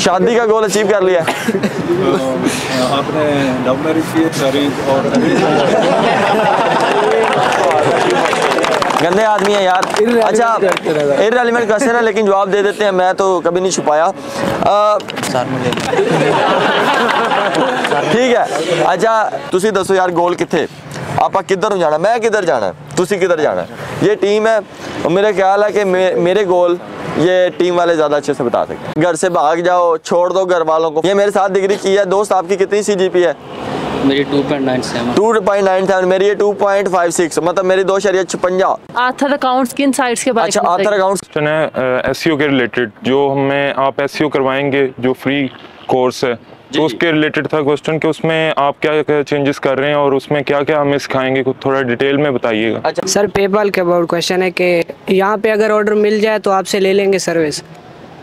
शादी का goal achieve कर लिया। आपने लव मैरिज की और गंदे आदमी है यार। अच्छा इररिलेवेंट क्वेश्चन है लेकिन जवाब दे देते हैं, मैं तो कभी नहीं छुपाया। ठीक है, अच्छा तुसी दसो यार गोल किथे, आपा किधर जाना, मैं किधर जाना, तुसी किधर जाना। ये टीम है, मेरा ख्याल है कि मेरे गोल ये टीम वाले ज्यादा अच्छे से बता सकते। घर से भाग जाओ, छोड़ दो घर वालों को। ये मेरे साथ डिग्री की है। दोस्त आपकी कितनी CGPA है? मेरी 2.97। 2.97, मेरी ये 2.56, मतलब मेरी 2.56। आर्थर अकाउंट्स किन साइट्स के बारे में? अच्छा आर्थर अकाउंट्स है SEO के रिलेटेड, जो हमें आप SEO करवाएंगे जो फ्री कोर्स है, तो उसके रिलेटेड था क्वेश्चन कि उसमें आप क्या क्या चेंजेस कर रहे हैं और उसमें क्या क्या हमें सिखाएंगे, कुछ थोड़ा डिटेल में बताइएगा। अच्छा सर पेपाल के अबाउट क्वेश्चन है कि यहाँ पे अगर ऑर्डर मिल जाए तो आपसे ले लेंगे सर्विस,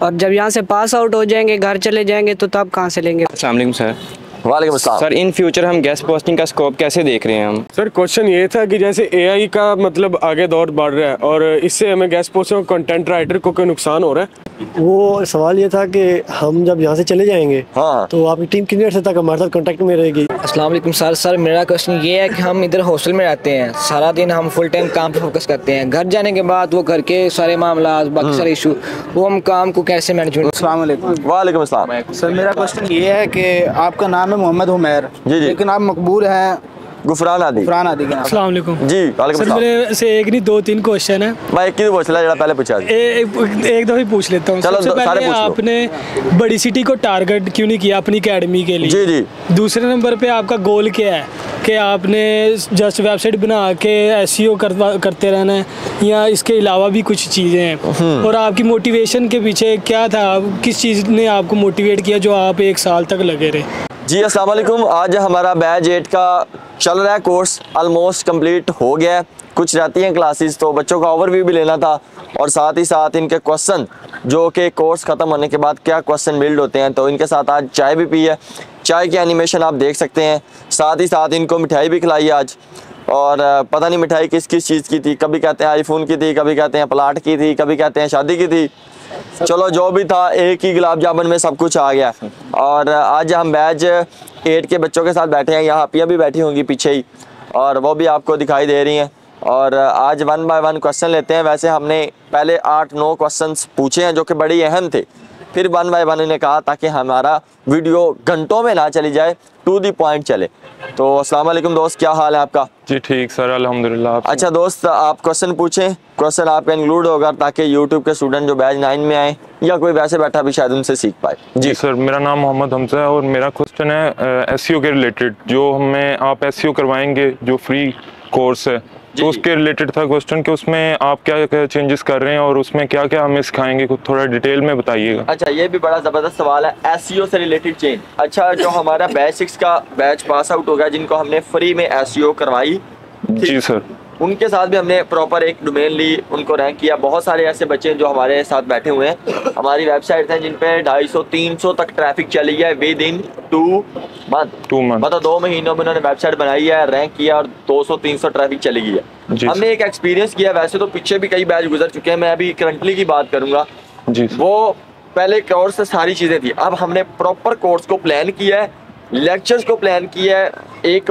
और जब यहाँ से पास आउट हो जाएंगे घर चले जाएंगे तो तब कहाँ से लेंगे? अस्सलाम वालेकुम सर। वालेकुम अस्सलाम। सर इन फ्यूचर हम गेस्ट पोस्टिंग का स्कोप कैसे देख रहे हैं हम? सर क्वेश्चन ये था कि जैसे AI का मतलब आगे दौर बढ़ रहा है और इससे हमें गेस्ट पोस्टिंग कंटेंट राइटर को कोई नुकसान हो रहा है? वो सवाल ये था कि हम जब यहाँ से चले जाएंगे हाँ तो आपकी टीम कितनी देर तक हमारे साथ कांटेक्ट में रहेगी? अस्सलाम वालेकुम सर। सर मेरा क्वेश्चन ये है कि हम इधर हॉस्टल में रहते हैं, सारा दिन हम फुल टाइम काम पे फोकस करते हैं, घर जाने के बाद वो घर के सारे मामला बाकी सारे इशू वो हम काम को कैसे मैनेजमेंट? अस्सलाम वालेकुम। वालेकुम अस्सलाम। सर मेरा क्वेश्चन ये है कि आपका नाम है मोहम्मद उमैर, जी लेकिन आप मकबूल हैं गुफरान आदि। अस्सलाम वालेकुम जी वालेकुम सर मेरे से एक नहीं 2-3 क्वेश्चन है। मैं एक ही पूछ ला जरा पहले पूछा एक दफा पूछ लेता हूँ। सबसे पहले आपने बड़ी सिटी को टारगेट क्यों नहीं किया अपनी एकेडमी के लिए? जी जी। दूसरे नंबर पे आपका गोल क्या है कि आपने जस्ट वेबसाइट बना के SEO करते रहना है या इसके अलावा भी कुछ चीज़ें हैं? और आपकी मोटिवेशन के पीछे क्या था, किस चीज़ ने आपको मोटिवेट किया जो आप 1 साल तक लगे रहे? जी अस्सलाम वालेकुम। आज हमारा बैच 8 का चल रहा है कोर्स, ऑलमोस्ट कंप्लीट हो गया है। कुछ रहती हैं क्लासेस तो बच्चों का ओवरव्यू भी लेना था और साथ ही साथ इनके क्वेश्चन जो कि कोर्स ख़त्म होने के बाद क्या क्वेश्चन बिल्ड होते हैं, तो इनके साथ आज चाय भी पी है, चाय की एनिमेशन आप देख सकते हैं। साथ ही साथ इनको मिठाई भी खिलाई आज, और पता नहीं मिठाई किस किस चीज़ की थी, कभी कहते हैं आईफोन की थी, कभी कहते हैं प्लाट की थी, कभी कहते हैं शादी की थी। चलो जो भी था, एक ही गुलाब जामुन में सब कुछ आ गया। और आज हम बैच 8 के बच्चों के साथ बैठे हैं, यहाँ पिया भी बैठी होंगी पीछे ही, और वो भी आपको दिखाई दे रही हैं। और आज 1 बाय 1 क्वेश्चन लेते हैं। वैसे हमने पहले 8-9 क्वेश्चंस पूछे हैं जो कि बड़ी अहम थे, फिर 1 बाय 1 इन्हें कहा ताकि हमारा वीडियो घंटों में ना चली जाए, टू दी पॉइंट चले। तो अस्सलाम वालेकुम दोस्त, क्या हाल है आपका? जी ठीक सर, अल्हम्दुलिल्लाह। अच्छा दोस्त, आप क्वेश्चन पूछें, क्वेश्चन आपका इंक्लूड होगा ताकि यूट्यूब के स्टूडेंट जो बैच 9 में आए या कोई वैसे बैठा भी शायद उनसे सीख पाए। जी सर, मेरा नाम मोहम्मद हमजा है और मेरा क्वेश्चन है SEO के रिलेटेड, जो हमें आप SEO करवाएंगे जो फ्री कोर्स है, तो उसके रिलेटेड था क्वेश्चन कि उसमें आप क्या क्या चेंजेस कर रहे हैं और उसमें क्या क्या हमें सिखाएंगे, कुछ थोड़ा डिटेल में बताइएगा। अच्छा ये भी बड़ा ज़बरदस्त सवाल है, SEO से रिलेटेड चेंज। अच्छा जो हमारा बैच 6 का बैच पास आउट हो गया, जिनको हमने फ्री में SEO करवाई, जी सर, उनके साथ भी हमने प्रॉपर एक डोमेन ली, उनको रैंक किया। बहुत सारे ऐसे बच्चे हैं जो हमारे साथ बैठे हुए हैं। हमारी वेबसाइट है जिन पे 250-300 तक ट्रैफिक चली है विद इन 2 मंथ, मतलब 2 महीनों में उन्होंने वेबसाइट बनाई है, रैंक किया और 200-300 ट्रैफिक चली गई है। हमने एक एक्सपीरियंस किया, वैसे तो पीछे भी कई बैच गुजर चुके हैं, मैं अभी करंटली की बात करूँगा। वो पहले कोर्स से सारी चीज़ें थी, अब हमने प्रॉपर कोर्स को प्लान किया है, लेक्चर्स को प्लान किया है। एक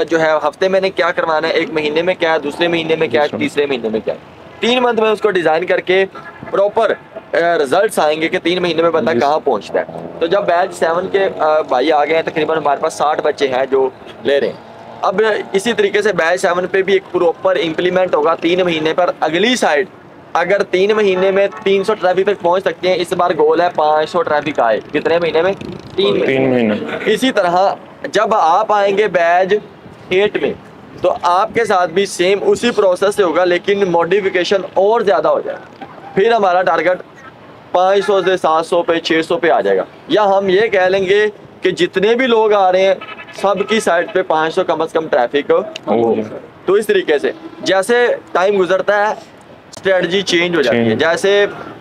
जो है हफ्ते में क्या करवाना है, 1 महीने में क्या है, दूसरे महीने में क्या है, तीसरे महीने में क्या है, 3 मंथ में उसको डिज़ाइन करके प्रॉपर रिजल्ट्स आएंगे कि 3 महीने में बंदा कहाँ पहुँचता है। तो जब बैच 7 के भाई आ गए हैं, तकरीबन हमारे पास 60 बच्चे हैं जो ले रहे हैं। अब इसी तरीके से बैच 7 पे भी एक प्रॉपर इम्प्लीमेंट होगा 3 महीने पर। अगली साइड अगर 3 महीने में 300 ट्रैफिक तक पहुंच सकते हैं, इस बार गोल है 500 ट्रैफिक आए। कितने महीने में? 3 महीने। इसी तरह जब आप आएंगे बैच 8 में तो आपके साथ भी सेम उसी प्रोसेस से होगा, लेकिन मॉडिफिकेशन और ज़्यादा हो जाएगा। फिर हमारा टारगेट 500 से 700 पे 600 पे आ जाएगा, या हम ये कह लेंगे कि जितने भी लोग आ रहे हैं सबकी साइड पे 500 कम से कम ट्रैफिक हो। तो इस तरीके से जैसे टाइम गुजरता है स्ट्रेटजी चेंज हो जाती है। जैसे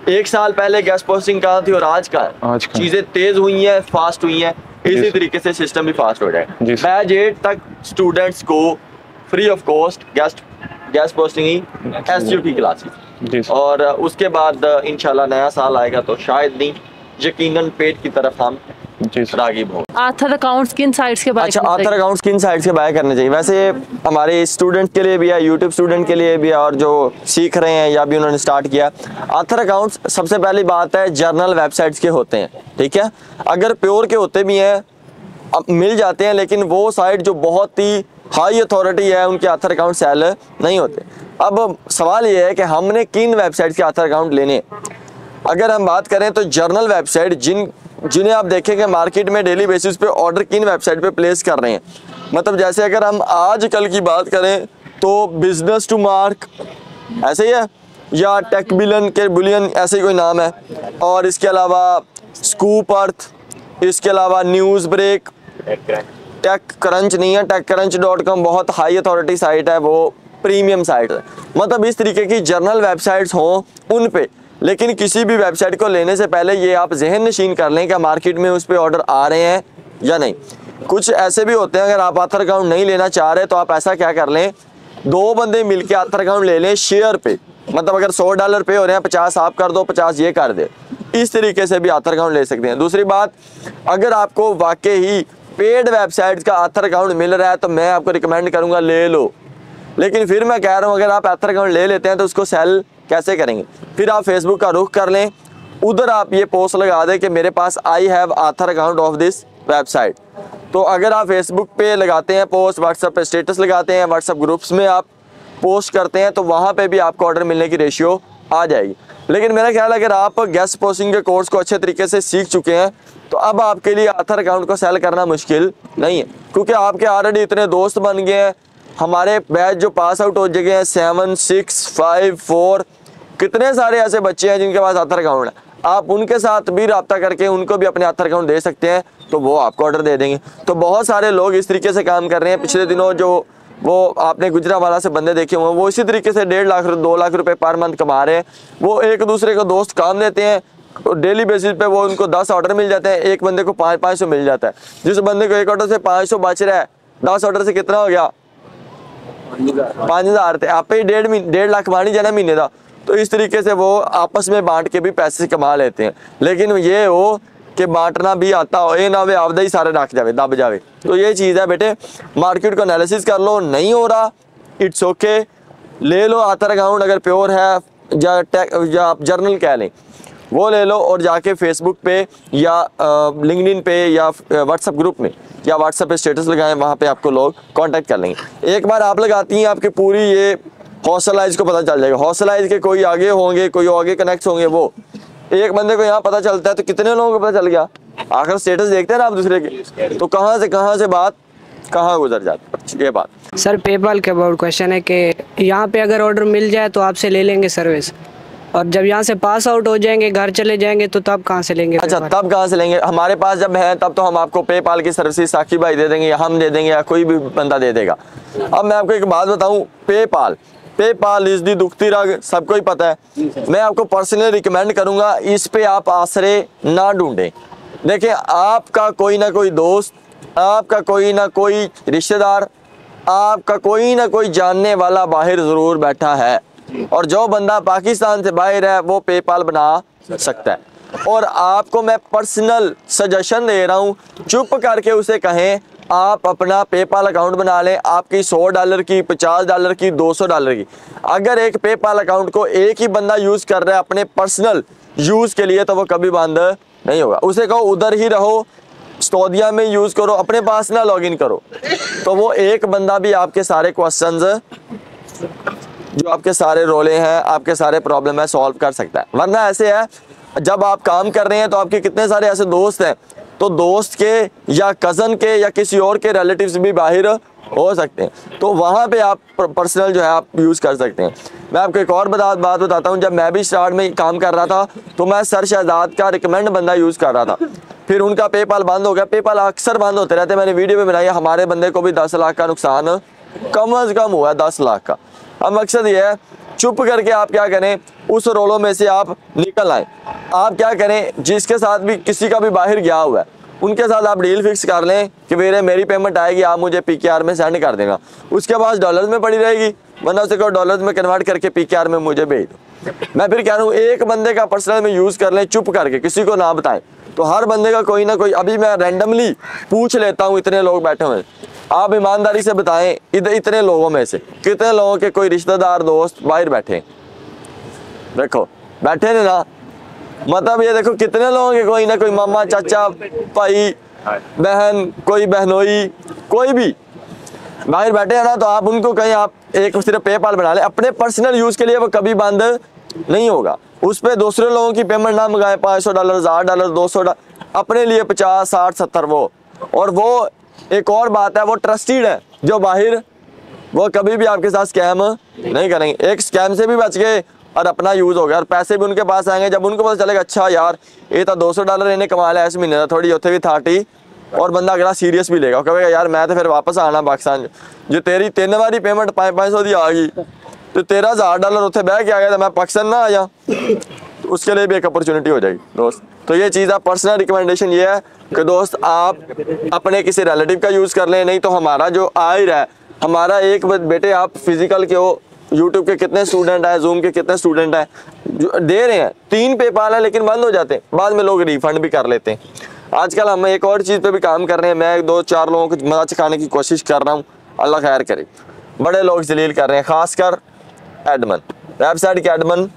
1 साल पहले गेस्ट पोस्टिंग कहाँ थी और आज का चीज़ें तेज़ हुई हैं, फास्ट हुई हैं, इसी तरीके से सिस्टम भी फास्ट हो जाएगा। बैच 8 तक स्टूडेंट्स को free of cost guest posting he SEO की क्लासेस, और उसके बाद इंशाल्लाह नया साल आएगा तो शायद नहीं, यकीनन पेट की तरफ हम रागिब हो। आथर अकाउंट्स किन साइट्स के बाय अच्छा, आथर अकाउंट्स किन साइट से बाय करने चाहिए? वैसे हमारे स्टूडेंट के लिए भी है, यूट्यूब स्टूडेंट के लिए भी है, और जो सीख रहे हैं या भी उन्होंने स्टार्ट किया। आथर अकाउंट्स सबसे पहली बात है जर्नल वेबसाइट्स के होते हैं, ठीक है। अगर प्योर के होते भी हैं अब मिल जाते हैं, लेकिन वो साइट जो बहुत ही हाई अथॉरिटी है उनके आथर अकाउंट सेल नहीं होते। अब सवाल ये है कि हमने किन वेबसाइट के आथर अकाउंट लेने। अगर हम बात करें तो जर्नल वेबसाइट जिन्हें आप देखेंगे मार्केट में डेली बेसिस पे ऑर्डर किन वेबसाइट पे प्लेस कर रहे हैं, मतलब जैसे अगर हम आजकल की बात करें तो बिजनेस टू मार्क ऐसे ही है, या टेक बुलियन ऐसे ही कोई नाम है, और इसके अलावा स्कूप अर्थ, इसके अलावा न्यूज़ ब्रेक, टेक क्रंच नहीं है, techcrunch.com बहुत हाई अथॉरिटी साइट है, वो प्रीमियम साइट है। मतलब इस तरीके की जर्नल वेबसाइट्स हों उन पे, लेकिन किसी भी वेबसाइट को लेने से पहले ये आप जहन नशीन कर लें कि मार्केट में उस पर ऑर्डर आ रहे हैं या नहीं। कुछ ऐसे भी होते हैं, अगर आप आथर अकाउंट नहीं लेना चाह रहे तो आप ऐसा क्या कर लें, 2 बंदे मिलके आथर अकाउंट ले लें शेयर पे, मतलब अगर $100 पे हो रहे हैं 50 आप कर दो 50 ये कर दे, इस तरीके से भी आथर अकाउंट ले सकते हैं। दूसरी बात, अगर आपको वाकई ही पेड वेबसाइट्स का आथर अकाउंट मिल रहा है तो मैं आपको रिकमेंड करूंगा ले लो, लेकिन फिर मैं कह रहा हूं अगर आप आथर अकाउंट ले लेते हैं तो उसको सेल कैसे करेंगे? फिर आप फेसबुक का रुख कर लें, उधर आप ये पोस्ट लगा दें कि मेरे पास I have author account of this website. तो अगर आप फेसबुक पे लगाते हैं पोस्ट, व्हाट्सएप पे स्टेटस लगाते हैं, व्हाट्सएप ग्रुप्स में आप पोस्ट करते हैं, तो वहाँ पे भी आपको ऑर्डर मिलने की रेशियो आ जाएगी। लेकिन मेरा ख्याल है अगर आप गेस्ट पोस्टिंग के कोर्स को अच्छे तरीके से सीख चुके हैं तो अब आपके लिए आथर अकाउंट को सेल करना मुश्किल नहीं है, क्योंकि आपके ऑलरेडी इतने दोस्त बन गए हैं। हमारे बैच जो पास आउट हो चुके हैं 7, 6, 5, 4, कितने सारे ऐसे बच्चे हैं जिनके पास आथर अकाउंट है, आप उनके साथ भी रब्ता करके उनको भी अपने आथर अकाउंट दे सकते हैं, तो वो आपको ऑर्डर दे देंगे। तो बहुत सारे लोग इस तरीके से काम कर रहे हैं। पिछले दिनों जो वो आपने गुजरावाला से बंदे देखे हुए हैं, वो इसी तरीके से 1.5 लाख 2 लाख रुपए पर मंथ कमा रहे हैं। वो एक दूसरे को दोस्त काम देते हैं, डेली बेसिस पे वो उनको 10 ऑर्डर मिल जाते हैं, एक बंदे को 500 मिल जाता है। जिस बंदे को एक ऑर्डर से 500 बच रहा है, 10 ऑर्डर से कितना हो गया? 5000 थे, आप ही 1.5 लाख कमानी जाना महीने का। तो इस तरीके से वो आपस में बांट के भी पैसे कमा लेते हैं। लेकिन ये हो कि बांटना भी आता हो, ये ना वे आपदा ही सारे रख जावे दब जावे। तो ये चीज़ है बेटे, मार्केट को एनालिसिस कर लो, नहीं हो रहा इट्स ओके, ले लो आथर अकाउंट अगर प्योर है, या आप जर्नल कह लें वो ले लो, और जाके फेसबुक पे या लिंक्डइन पे या व्हाट्सएप ग्रुप में या व्हाट्सएप पे स्टेटस लगाएं, वहाँ पे आपको लोग कांटेक्ट कर लेंगे। एक बार आप लगाती हैं आपकी पूरी ये हॉस्टलाइज को पता चल जाएगा। हॉस्टलाइज के कोई आगे होंगे, कोई आगे कनेक्ट होंगे, वो एक बंदे को यहाँ पता चलता है तो कितने लोगों को पता चल गया। आखिर स्टेटस देखते हैं ना आप दूसरे के, तो कहाँ से बात कहाँ गुजर जाती है। ये बात सर पेपाल के अबाउट क्वेश्चन है कि यहाँ पे अगर ऑर्डर मिल जाए तो आपसे ले लेंगे सर्विस, और जब यहाँ से पास आउट हो जाएंगे घर चले जाएंगे तो तब कहाँ से लेंगे? अच्छा, तब कहाँ से लेंगे? हमारे पास जब है तब तो हम आपको पेपाल की सर्विस साकी भाई दे देंगे, या हम दे देंगे, या कोई भी बंदा दे देगा। अब मैं आपको एक बात बताऊँ, पेपाल इज दी दुखती रग, सबको ही पता है। मैं आपको पर्सनली रिकमेंड करूंगा इस पे आप आसरे ना ढूंढें। देखिए, आपका कोई ना कोई दोस्त, आपका कोई ना कोई रिश्तेदार, आपका कोई ना कोई जानने वाला बाहर ज़रूर बैठा है, और जो बंदा पाकिस्तान से बाहर है वो पेपाल बना सकता है। और आपको मैं पर्सनल सजेशन दे रहा हूँ, चुप करके उसे कहें आप अपना पेपाल अकाउंट बना लें, आपकी $100 की, $50 की, $200 की। अगर एक पेपाल अकाउंट को एक ही बंदा यूज़ कर रहा है अपने पर्सनल यूज़ के लिए, तो वो कभी बंद नहीं होगा। उसे कहो उधर ही रहो, सऊदीया में यूज़ करो, अपने पास ना लॉगिन करो, तो वो एक बंदा भी आपके सारे क्वेश्चंस, जो आपके सारे रोले हैं, आपके सारे प्रॉब्लम है, सॉल्व कर सकता है। वरना ऐसे है, जब आप काम कर रहे हैं तो आपके कितने सारे ऐसे दोस्त हैं, तो दोस्त के या कज़न के या किसी और के रिलेटिव्स भी बाहर हो सकते हैं, तो वहाँ पे आप पर्सनल जो है आप यूज़ कर सकते हैं। मैं आपको एक और बात बताता हूँ, जब मैं भी स्टार्ट में काम कर रहा था तो मैं सर शहजाद का रिकमेंड बंदा यूज़ कर रहा था, फिर उनका पेपाल बंद हो गया। पेपाल अक्सर बंद होते रहते, मैंने वीडियो में बनाई, हमारे बंदे को भी 10 लाख का नुकसान कम अज़ कम हुआ, 10 लाख का। अब मकसद ये है, चुप करके आप क्या करें, उस रोलों में से आप निकल आए। आप क्या करें, जिसके साथ भी किसी का भी बाहर गया हुआ है उनके साथ आप डील फिक्स कर लें कि मेरी पेमेंट आएगी, आप मुझे PKR में सेंड कर देना। उसके पास डॉलर्स में पड़ी रहेगी, वरना उसे कहो डॉलर्स में कन्वर्ट करके PKR में मुझे भेज दो। मैं फिर कह रहा हूँ एक बंदे का पर्सनल में यूज़ कर लें चुप करके, किसी को ना बताएं, तो हर बंदे का कोई ना कोई, अभी मैं रैंडमली पूछ लेता हूँ, इतने लोग बैठे हुए हैं, आप ईमानदारी से बताएं इतने लोगों में से कितने लोगों के कोई रिश्तेदार दोस्त बाहर बैठे हैं? देखो बैठे ने ना, मतलब ये देखो कितने लोगों के कोई ना कोई मामा चाचा भाई बहन कोई बहनोई कोई भी बाहर बैठे हैं ना, तो आप उनको कहीं आप एक सिर्फ पेपाल बना लें अपने पर्सनल यूज़ के लिए, वो कभी बंद नहीं होगा। उस पर दूसरे लोगों की पेमेंट ना मंगाए, $500 $1000 $200 अपने लिए 50 60 70 वो। और वो एक और बात है, वो ट्रस्टेड है जो बाहर, वो कभी भी आपके साथ स्कैम नहीं करेंगे। एक स्कैम से भी बच गए और अपना यूज़ हो गया, और पैसे भी उनके पास आएंगे जब उनको पता चलेगा अच्छा यार ये तो $200 इन्हें कमा लिया इस महीने का, थोड़ी उत्थे भी 30, और बंदा अगला सीरियस भी लेगा, कहेगा यार मैं तो फिर वापस आना पाकिस्तान, जो तेरी 3 बारी पेमेंट 500 की आ गई तो तेरा $1000 उत्थे बह के आ गया तो मैं पाकिस्तान ना आया, तो उसके लिए भी एक अपॉर्चुनिटी हो जाएगी दोस्त। तो ये चीज़ आप पर्सनल रिकमेंडेशन ये है कि दोस्त आप अपने किसी रिलेटिव का यूज़ कर लें, नहीं तो हमारा जो आ ही रहा है, हमारा एक बेटे आप फिजिकल के हो, यूट्यूब के कितने स्टूडेंट हैं, जूम के कितने स्टूडेंट हैं जो दे रहे हैं, 3 पेपाल है लेकिन बंद हो जाते हैं, बाद में लोग रिफंड भी कर लेते हैं। आजकल हम एक और चीज़ पे भी काम कर रहे हैं, मैं 2-4 लोगों को मजा चखाने की कोशिश कर रहा हूँ, अल्लाह खैर करे। बड़े लोग जलील कर रहे हैं, खासकर एडमन, वेबसाइट के एडमन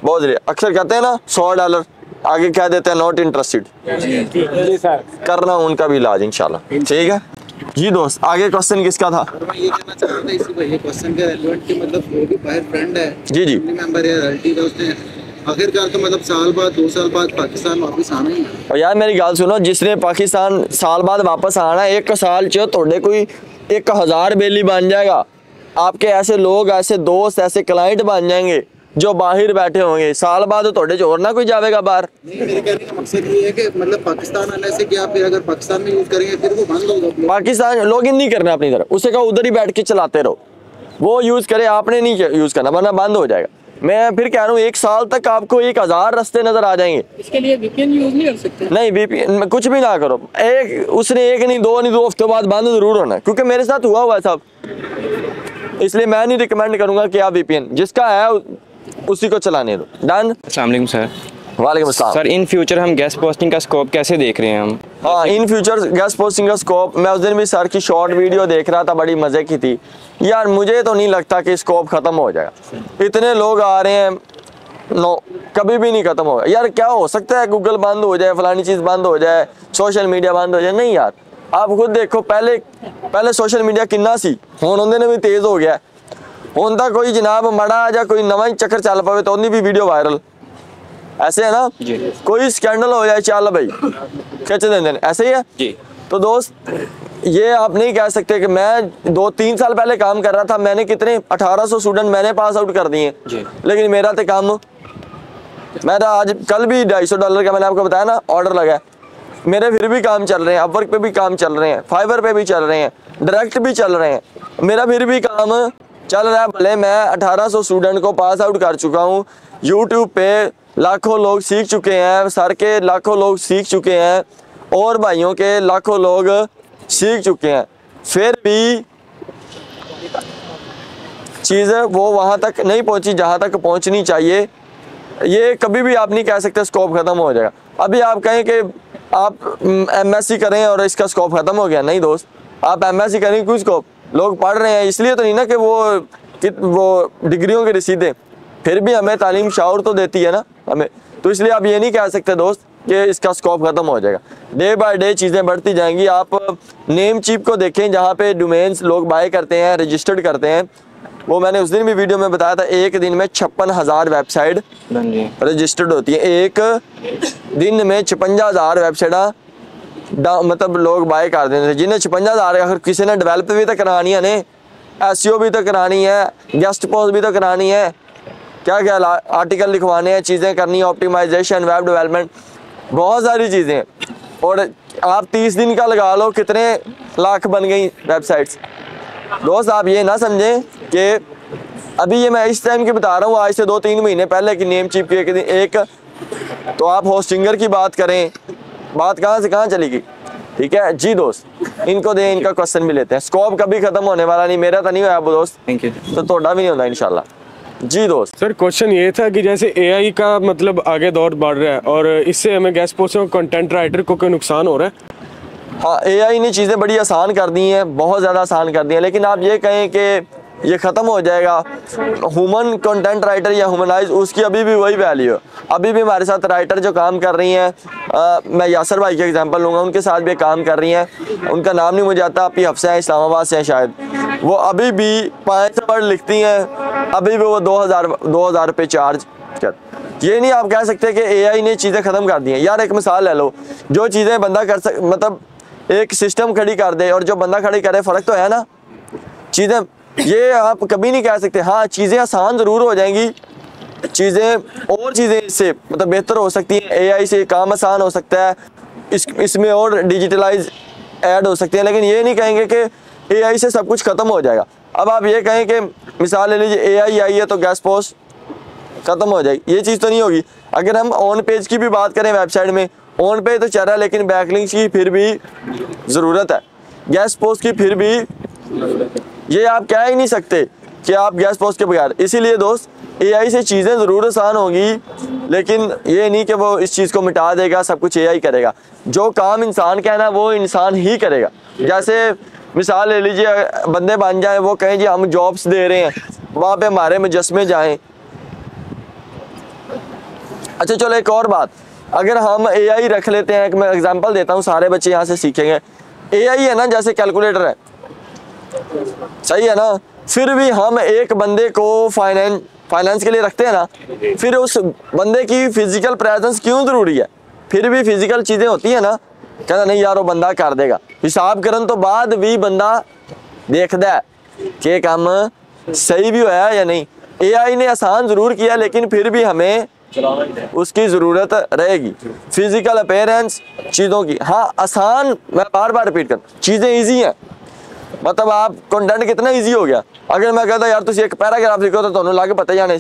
बहुत जलील, अक्सर कहते हैं ना $100 आगे कह देते हैं नॉट इंटरेस्टेड, करना उनका भी इलाज इंशाल्लाह, ठीक है जी दोस्त। आगे क्वेश्चन किसका था? मैं ये कहना चाह रहा था इसी भाई क्वेश्चन के रेलेवेंट कि मतलब वो भी बाहर फ्रेंड है जी मेंबर है, रिलेटिव है, उसने आखिरकार तो मतलब साल बाद 2 साल बाद पाकिस्तान वापस आना ही है। और यार मेरी गल सुनो, जिसने पाकिस्तान साल बाद वापस आना, 1 साल च थोड़े कोई 1000 बेली बन जाएगा, आपके ऐसे लोग ऐसे दोस्त ऐसे क्लाइंट बन जाएंगे जो बाहर बैठे होंगे, साल बाद थोड़े और ना कोई जाएगा बाहर। नहीं, मेरे कहने का मकसद ये है कि मतलब पाकिस्तान आने से क्या फिर अगर पाकिस्तान में यूज करेंगे फिर वो बंद होगा। पाकिस्तान लॉग इन नहीं करना अपनी तरफ, उसे कहा उधर ही बैठ के चलाते रहो, वो यूज करे, आपने नहीं यूज करना वरना बंद हो जाएगा। मैं फिर कह रहा हूँ 1 साल तक आपको 1000 रास्ते नजर आ जाएंगे। इसके लिए वीपीएन यूज नहीं कर सकते? नहीं, वीपीएन कुछ भी ना करो, उसने 1 नहीं 2 हफ्ते बाद बंद जरूर होना है, क्योंकि मेरे साथ हुआ है साहब, इसलिए मैं नहीं रिकमेंड करूंगा कि आप वीपीएन जिसका है उसी को चलाने दो। डन। अस्सलाम वालेकुम सर। वालेकुम अस्सलाम सर, इन फ्यूचर हम गेस्ट पोस्टिंग का स्कोप कैसे देख रहे हैं हम? हाँ, इन फ्यूचर गेस्ट पोस्टिंग का स्कोप, मैं उस दिन भी सर की शॉर्ट वीडियो देख रहा था, बड़ी मजे की थी यार। मुझे तो नहीं लगता कि स्कोप खत्म हो जाएगा, इतने लोग आ रहे हैं, नो कभी भी नहीं खत्म होगा यार। क्या हो सकता है गूगल बंद हो जाए, फलानी चीज़ बंद हो जाए, सोशल मीडिया बंद हो जाए? नहीं यार, आप खुद देखो, पहले सोशल मीडिया किन्ना सी, हुण उन्हें भी तेज़ हो गया। हुण तां कोई जनाब मड़ा या कोई नवा ही चक्कर चल पावे तो उन्हें भी वीडियो वायरल, ऐसे है ना, कोई स्कैंडल हो जाए चल भाई खिंच देंगे, ऐसे ही है जी। तो दोस्त ये आप नहीं कह सकते कि मैं 2-3 साल पहले काम कर रहा था, मैंने कितने 1800 स्टूडेंट मैंने पास आउट कर दिए, लेकिन मेरा तो काम, मेरा आज कल भी $250 का मैंने आपको बताया ना ऑर्डर लगा है, मेरे फिर भी काम चल रहे हैं, अपवर्क पे भी काम चल रहे हैं, फाइवर पे भी चल रहे हैं, डायरेक्ट भी चल रहे हैं, मेरा फिर भी काम चल रहा है। भले मैं 1800 स्टूडेंट को पास आउट कर चुका हूँ, यूट्यूब पे लाखों लोग सीख चुके हैं, सर के लाखों लोग सीख चुके हैं, और भाइयों के लाखों लोग सीख चुके हैं, फिर भी चीज़ वो वहाँ तक नहीं पहुँची जहाँ तक पहुँचनी चाहिए। ये कभी भी आप नहीं कह सकते स्कोप ख़त्म हो जाएगा। अभी आप कहें कि आप MSc करें और इसका स्कोप ख़त्म हो गया, नहीं दोस्त, आप MSc करें क्यों स्कोप, लोग पढ़ रहे हैं इसलिए तो नहीं ना कि वो डिग्रियों की रसीदें, फिर भी हमें तालीम शाऊर तो देती है ना हमें, तो इसलिए आप ये नहीं कह सकते दोस्त कि इसका स्कोप ख़त्म हो जाएगा। डे बाय डे चीज़ें बढ़ती जाएंगी। आप नेम चिप को देखें, जहाँ पे डोमेन्स लोग बाय करते हैं, रजिस्टर्ड करते हैं, वो मैंने उस दिन भी वीडियो में बताया था, एक दिन में 56,000 वेबसाइट रजिस्टर्ड होती है, एक दिन में 56,000 वेबसाइट मतलब लोग बाय कर देते हैं, जिन्हें 56,000 अगर किसी ने डेवलप भी तो करानी है, ने SEO भी तो करानी है, गेस्ट पोस्ट भी तो करानी है, क्या क्या आर्टिकल लिखवाने हैं, चीज़ें करनी है, ऑप्टिमाइजेशन, वेब डेवलपमेंट, बहुत सारी चीज़ें हैं। और आप 30 दिन का लगा लो, कितने लाख बन गई वेबसाइट्स। दोस्त आप ये ना समझें कि अभी ये मैं इस टाइम की बता रहा हूँ, आज से 2-3 महीने पहले की नेम चिप की एक, तो आप होस्टिंगर की बात करें, बात कहाँ से कहाँ चली गई। ठीक है जी दोस्त, इनको दें, इनका क्वेश्चन भी लेते हैं। स्कोप कभी खत्म होने वाला नहीं, मेरा तो नहीं हुआ दोस्त, थैंक यू, तो थोड़ा भी नहीं होता इंशाल्लाह। जी दोस्त। सर क्वेश्चन ये था कि जैसे एआई का मतलब आगे दौर बढ़ रहा है और इससे हमें गैस पोस्टिंग कंटेंट राइटर को कोई नुकसान हो रहा है? हाँ, एआई ने चीज़ें बड़ी आसान कर दी हैं, बहुत ज़्यादा आसान कर दी हैं, लेकिन आप ये कहें कि ये ख़त्म हो जाएगा, ह्यूमन कंटेंट राइटर या ह्यूमनाइज, उसकी अभी भी वही वैल्यू है। अभी भी हमारे साथ राइटर जो काम कर रही हैं, मैं यासर भाई का एग्जांपल लूँगा, उनके साथ भी काम कर रही हैं, उनका नाम नहीं मुझे आता, आप ही हफ्सा हैं, इस्लामाबाद से हैं शायद, वो अभी भी 5 वर्ड लिखती हैं, अभी भी वो 2000 रुपये चार्ज कर। ये नहीं आप कह सकते कि एआई ने चीज़ें ख़त्म कर दी हैं। यार एक मिसाल ले लो, जो चीज़ें बंदा कर मतलब एक सिस्टम खड़ी कर दे और जो बंदा खड़ी करे, फ़र्क तो है ना। चीज़ें ये आप कभी नहीं कह सकते। हाँ, चीज़ें आसान ज़रूर हो जाएंगी, चीज़ें इससे मतलब बेहतर हो सकती हैं, एआई से काम आसान हो सकता है, इसमें और डिजिटलाइज ऐड हो सकते हैं, लेकिन ये नहीं कहेंगे कि एआई से सब कुछ ख़त्म हो जाएगा। अब आप ये कहें कि मिसाल ले लीजिए एआई आई है तो गैस पोस्ट ख़त्म हो जाएगी, ये चीज़ तो नहीं होगी। अगर हम ऑन पेज की भी बात करें, वेबसाइट में ऑन पेज तो चल रहा है, लेकिन बैकलिंक्स की फिर भी ज़रूरत है, गैस पोस्ट की फिर भी, ये आप कह ही नहीं सकते कि आप गैस पोस्ट के बगैर। इसीलिए दोस्त, एआई से चीज़ें ज़रूर आसान होगी, लेकिन ये नहीं कि वो इस चीज़ को मिटा देगा, सब कुछ एआई करेगा। जो काम इंसान का है ना, वो इंसान ही करेगा। जैसे मिसाल ले लीजिए, बंदे बन जाएं, वो कहें जी हम जॉब्स दे रहे हैं, वहाँ पे हमारे मुजस्मे जाएं। अच्छा चलो एक और बात, अगर हम एआई रख लेते हैं, मैं एग्जांपल देता हूँ, सारे बच्चे यहाँ से सीखेंगे। एआई है ना जैसे कैलकुलेटर है, सही है ना, फिर भी हम एक बंदे को फाइनेंस के लिए रखते हैं ना, फिर उस बंदे की फिजिकल प्रेजेंस क्यों ज़रूरी है? फिर भी फिजिकल चीज़ें होती हैं ना, कहना नहीं यार वो बंदा कर देगा, हिसाब करन तो बाद भी बंदा देखता है कि काम सही भी होया या नहीं। एआई ने आसान ज़रूर किया, लेकिन फिर भी हमें उसकी ज़रूरत रहेगी। फिजिकल अपीयरेंस चीज़ों की, हाँ आसान, मैं बार बार रिपीट कर, चीज़ें ईजी हैं, मतलब आप कंटेंट कितना इजी हो गया। अगर मैं कहता यार तुम एक पैराग्राफ लिखो तो तुम्हें लागे पता जाने,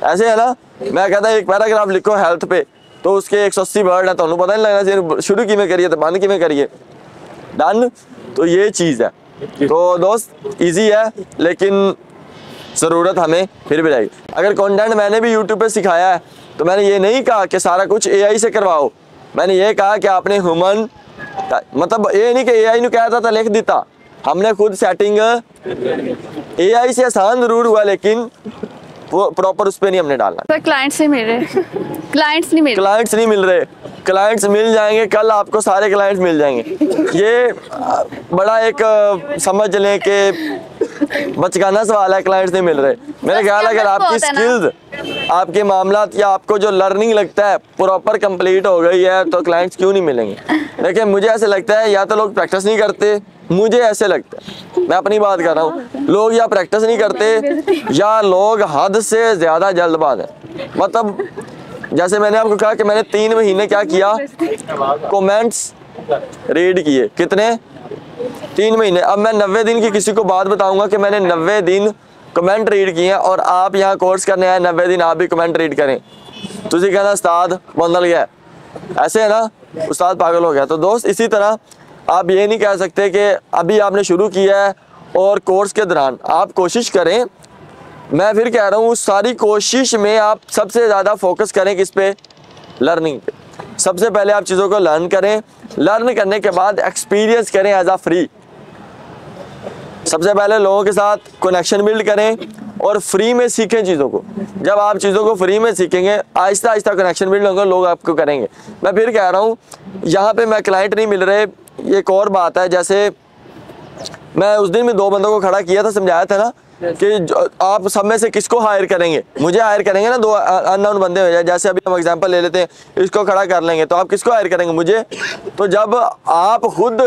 ऐसे है ना। मैं कहता एक पैराग्राफ लिखो हेल्थ पे, तो उसके 180 वर्ड है, तुम्हें पता नहीं लगना चाहिए शुरू किमें करिए तो बंद किमें करिए, डन। तो ये चीज़ है। तो दोस्त इजी है, लेकिन ज़रूरत हमें फिर भी रहेगी। अगर कंटेंट मैंने भी यूट्यूब पे सिखाया है, तो मैंने ये नहीं कहा कि सारा कुछ एआई से करवाओ, मैंने ये कहा कि आपने ह्यूमन, मतलब ये नहीं कि एआई ने कहता था लिख देता, हमने खुद सेटिंग, एआई से आसान जरूर हुआ, लेकिन वो प्रॉपर उस पर नहीं हमने डालना। सर क्लाइंट्स नहीं मिल रहे, क्लाइंट्स नहीं मिल रहे, क्लाइंट्स मिल जाएंगे, कल आपको सारे क्लाइंट्स मिल जाएंगे। ये बड़ा एक समझ लें कि बचकाना सवाल है, क्लाइंट्स नहीं मिल रहे। मेरे ख्याल अगर आपकी स्किल्स, आपके मामलात या आपको जो लर्निंग लगता है प्रॉपर कंप्लीट हो गई है, तो क्लाइंट्स क्यों नहीं मिलेंगे। लेकिन मुझे ऐसे लगता है या तो लोग प्रैक्टिस नहीं करते, मुझे ऐसे लगता है, मैं अपनी बात कर रहा हूँ, लोग या प्रैक्टिस नहीं करते या लोग हद से ज़्यादा जल्दबाज हैं। मतलब जैसे मैंने आपको कहा कि मैंने 3 महीने क्या किया, कमेंट्स रीड किए, कितने 3 महीने। अब मैं 90 दिन की किसी को बात बताऊंगा कि मैंने 90 दिन कमेंट रीड किए हैं, और आप यहाँ कोर्स करने आए 90 दिन आप भी कमेंट रीड करें, तुझे कहना उस्ताद बंदल गया, ऐसे है ना, उस्ताद पागल हो गया। तो दोस्त इसी तरह आप ये नहीं कह सकते कि अभी आपने शुरू किया है और कोर्स के दौरान आप कोशिश करें, मैं फिर कह रहा हूँ उस सारी कोशिश में आप सबसे ज़्यादा फोकस करें किस पे, लर्निंग पे। सबसे पहले आप चीज़ों को लर्न करें, लर्न करने के बाद एक्सपीरियंस करें एज आ फ्री। सबसे पहले लोगों के साथ कनेक्शन बिल्ड करें और फ्री में सीखें चीज़ों को। जब आप चीज़ों को फ्री में सीखेंगे, आहिस्ता आहिस्ता कनेक्शन बिल्ड होगा, लोग आपको करेंगे। मैं फिर कह रहा हूँ यहाँ पे मैं क्लाइंट नहीं मिल रहे, ये एक और बात है। जैसे मैं उस दिन में 2 बंदों को खड़ा किया था, समझाया था ना कि आप सब में से किसको हायर करेंगे, मुझे हायर करेंगे ना, 2 अननोन बंदे हो जाए, जैसे अभी हम एग्जांपल ले लेते हैं, इसको खड़ा कर लेंगे, तो आप किसको हायर करेंगे, मुझे। तो जब आप खुद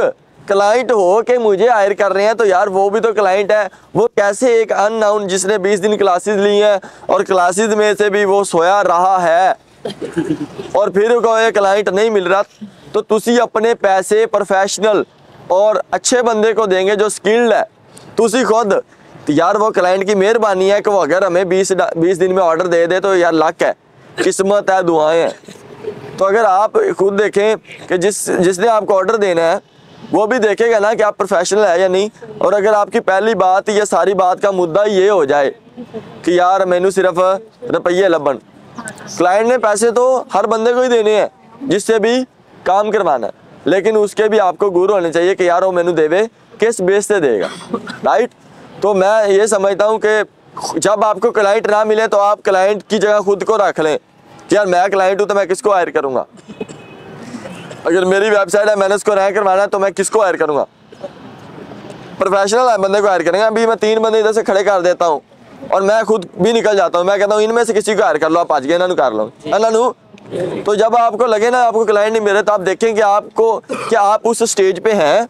क्लाइंट हो कि मुझे हायर कर रहे हैं, तो यार वो भी तो क्लाइंट है। वो कैसे एक अननोन जिसने 20 दिन क्लासेस ली हैं और क्लासेस में से भी वो सोया रहा है और फिर कोई क्लाइंट नहीं मिल रहा, तो तुसी अपने पैसे प्रोफेशनल और अच्छे बंदे को देंगे जो स्किल्ड है, तुसी खुद। तो यार वो क्लाइंट की मेहरबानी है कि वो अगर हमें 20 दिन में ऑर्डर दे दे, तो यार लक है, किस्मत है, दुआएं हैं। तो अगर आप खुद देखें कि जिसने आपको ऑर्डर देना है वो भी देखेगा ना कि आप प्रोफेशनल है या नहीं। और अगर आपकी पहली बात, ये सारी बात का मुद्दा ये हो जाए कि यार मैनू सिर्फ रुपये लभन। क्लाइंट ने पैसे तो हर बंदे को ही देने हैं जिससे भी काम करवाना है, लेकिन उसके भी आपको गुर होने चाहिए कि यार वो मैनू देवे किस बेस से देगा, राइट। तो मैं ये समझता हूँ कि जब आपको क्लाइंट ना मिले तो आप क्लाइंट की जगह खुद को रख लें कि यार मैं क्लाइंट हूँ तो मैं किसको हायर करूँगा। अगर मेरी वेबसाइट है, मैंने उसको रैंक करवाना है तो मैं किसको हायर करूँगा, प्रोफेशनल है बंदे को हायर करेंगे। अभी मैं 3 बंदे इधर से खड़े कर देता हूँ और मैं खुद भी निकल जाता हूँ, मैं कहता हूँ इनमें से किसी को हायर कर लो, आप आज गए इन्होंने कर लो इन्होंने। तो जब आपको लगे ना आपको क्लाइंट नहीं मिल रहे तो आप देखें कि आपको क्या आप उस स्टेज पे हैं।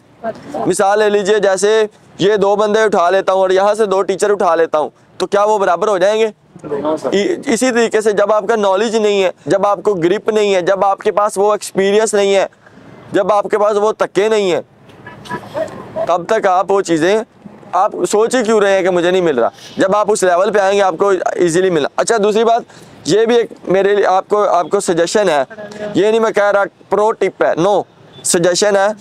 मिसाल ले लीजिए जैसे ये 2 बंदे उठा लेता हूँ और यहाँ से 2 टीचर उठा लेता हूँ, तो क्या वो बराबर हो जाएंगे? इसी तरीके से जब आपका नॉलेज नहीं है, जब आपको ग्रिप नहीं है, जब आपके पास वो एक्सपीरियंस नहीं है, जब आपके पास वो तक्के नहीं है, तब तक आप वो चीज़ें आप सोच ही क्यों रहे हैं कि मुझे नहीं मिल रहा। जब आप उस लेवल पे आएंगे आपको इजीली मिला। अच्छा, दूसरी बात ये भी एक मेरे लिए आपको सजेशन है, ये नहीं मैं कह रहा प्रो टिप है, नो सजेशन है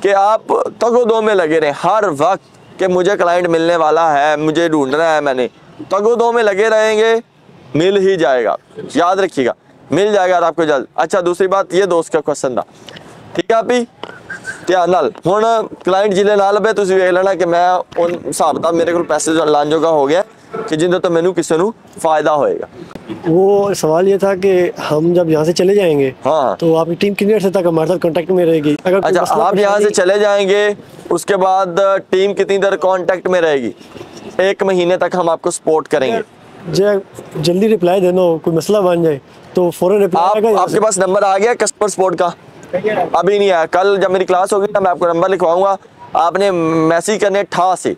कि आप तगो दो में लगे रहें हर वक्त कि मुझे क्लाइंट मिलने वाला है, मुझे ढूंढना है, मैंने तगो दो में लगे रहेंगे, मिल ही जाएगा, याद रखिएगा मिल जाएगा आपको जल्द। अच्छा, दूसरी बात ये दोस्त का क्वेश्चन था, ठीक है आपी ध्यान नाल हुण क्लाइंट जिले ना लभे तुसीं वेख लेना कि मैं उन हिसाब दा मेरे को पैसे लाने जोगा हो गया कि जिंदे तो मैनू किसी को फायदा होएगा। वो सवाल ये था कि हम जब यहाँ से चले जाएंगे हाँ तो आपकी टीम कितने अर्से तक हमारे साथ कांटेक्ट में रहेगी? अगर अच्छा, आप यहाँ से चले जाएंगे उसके बाद टीम कितनी देर कांटेक्ट में रहेगी? 1 महीने तक हम आपको सपोर्ट करेंगे। जल्दी रिप्लाई देना, कोई मसला बन जाए तो फौरन रिप्लाई। आपके पास नंबर आ गया कस्टमर सपोर्ट का? अभी नहीं आया, कल जब मेरी क्लास होगी ना मैं आपको नंबर लिखवाऊंगा, आपने मैसेज करने ठा से,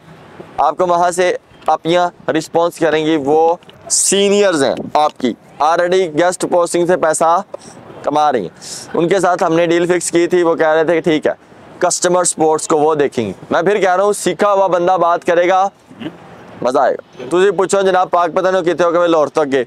आपको वहां से आप यहाँ रिस्पॉन्स करेंगी। वो सीनियर्स हैं आपकी, ऑलरेडी गेस्ट पोस्टिंग से पैसा कमा रही हैं, उनके साथ हमने डील फिक्स की थी। वो कह रहे थे कि ठीक है कस्टमर सपोर्ट्स को वो देखेंगे। मैं फिर कह रहा हूँ सीखा हुआ बंदा बात करेगा, मजा आएगा। तुझे पूछो जनाब पाक पता नहीं कितने हो गए लाहौर तक गए,